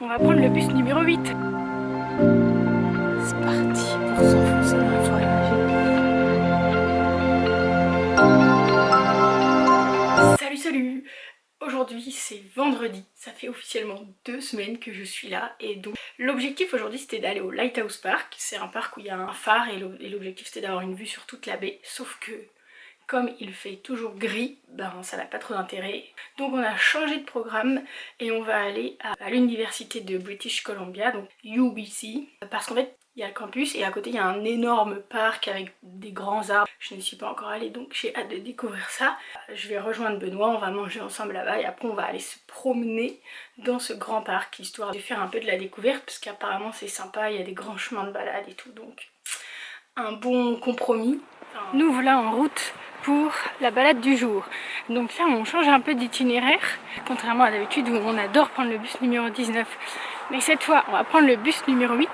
On va prendre le bus numéro 8. C'est parti pour s'enfoncer dans la forêt magique. Salut. Aujourd'hui c'est vendredi, ça fait officiellement 2 semaines que je suis là et donc l'objectif aujourd'hui c'était d'aller au Lighthouse Park. C'est un parc où il y a un phare et l'objectif c'était d'avoir une vue sur toute la baie, sauf que comme il fait toujours gris, ça n'a pas trop d'intérêt. Donc on a changé de programme et on va aller à l'université de British Columbia, donc UBC, parce qu'en fait il y a le campus et à côté il y a un énorme parc avec des grands arbres. Je ne suis pas encore allée donc j'ai hâte de découvrir ça. Je vais rejoindre Benoît, on va manger ensemble là-bas et après on va aller se promener dans ce grand parc histoire de faire un peu de la découverte parce qu'apparemment c'est sympa, il y a des grands chemins de balade et tout, donc un bon compromis. Nous voilà en route pour la balade du jour. Donc là on change un peu d'itinéraire, contrairement à d'habitude où on adore prendre le bus numéro 19. Mais cette fois on va prendre le bus numéro 8,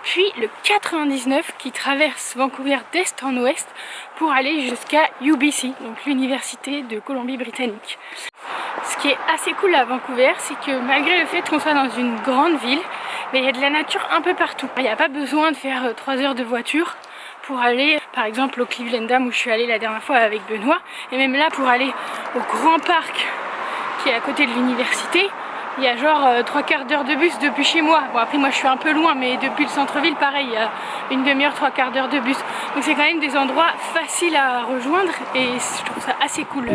puis le 99 qui traverse Vancouver d'est en ouest pour aller jusqu'à UBC, donc l'université de Colombie-Britannique. Ce qui est assez cool à Vancouver, c'est que malgré le fait qu'on soit dans une grande ville, il y a de la nature un peu partout. Il n'y a pas besoin de faire 3 heures de voiture pour aller par exemple au Cleveland Dam où je suis allée la dernière fois avec Benoît, et même là pour aller au grand parc qui est à côté de l'université, il y a genre 3/4 d'heure de bus depuis chez moi. Bon après moi je suis un peu loin, mais depuis le centre-ville pareil, il y a une demi-heure, 3/4 d'heure de bus. Donc c'est quand même des endroits faciles à rejoindre et je trouve ça assez cool.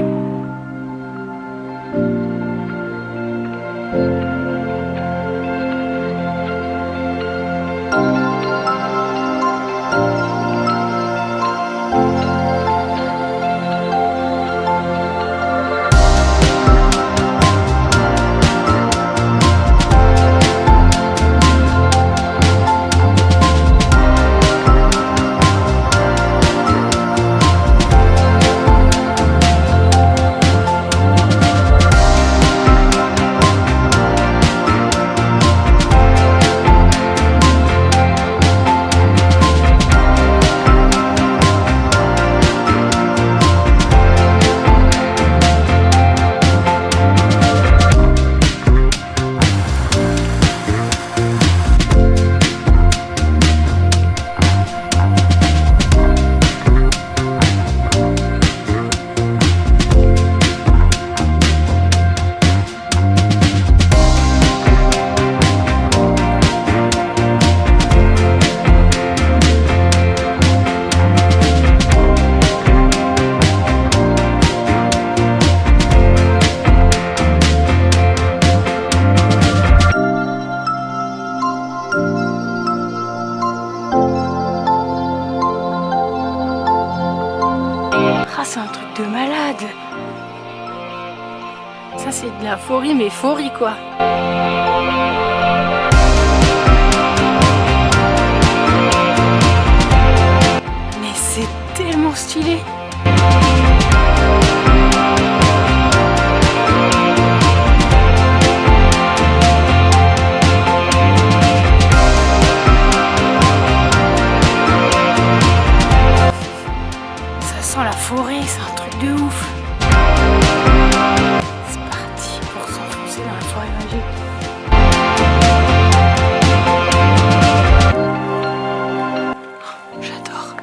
C'est un truc de malade. Ça c'est de la forie, mais forie quoi. Mais c'est tellement stylé. La forêt, c'est un truc de ouf. C'est parti pour s'enfoncer dans la forêt magique. Oh, j'adore.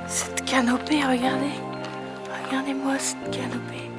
Cette canopée, regardez. Regardez-moi cette canopée.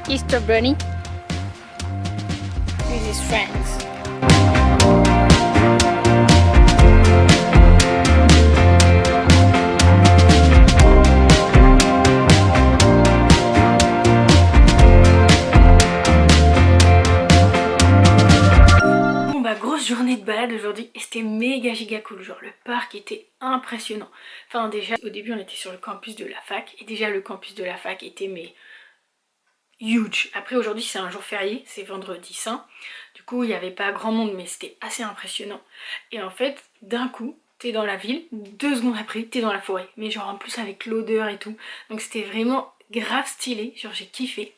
Easter Bunny with his friends. Grosse journée de balade aujourd'hui et c'était méga giga cool, genre le parc était impressionnant. Enfin déjà au début on était sur le campus de la fac et déjà le campus de la fac était mais huge. Après aujourd'hui c'est un jour férié, c'est vendredi saint, du coup il n'y avait pas grand monde mais c'était assez impressionnant. Et en fait d'un coup t'es dans la ville, 2 secondes après t'es dans la forêt, mais genre en plus avec l'odeur et tout, donc c'était vraiment grave stylé, genre j'ai kiffé.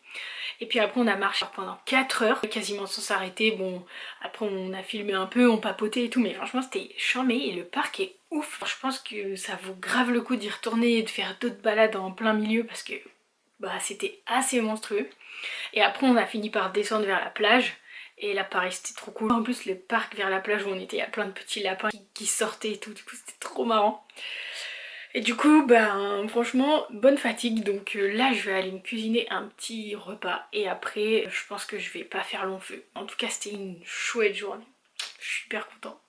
Et puis après on a marché pendant 4 heures, quasiment sans s'arrêter. Bon, après on a filmé un peu, on papotait et tout, mais franchement c'était charmé et le parc est ouf. Je pense que ça vaut grave le coup d'y retourner et de faire d'autres balades en plein milieu parce que bah c'était assez monstrueux. Et après on a fini par descendre vers la plage. Et là pareil c'était trop cool. En plus le parc vers la plage où on était, il y a plein de petits lapins qui sortaient et tout, du coup c'était trop marrant. Et du coup, ben franchement, bonne fatigue, donc là je vais aller me cuisiner un petit repas et après je pense que je vais pas faire long feu. En tout cas c'était une chouette journée, je suis hyper contente.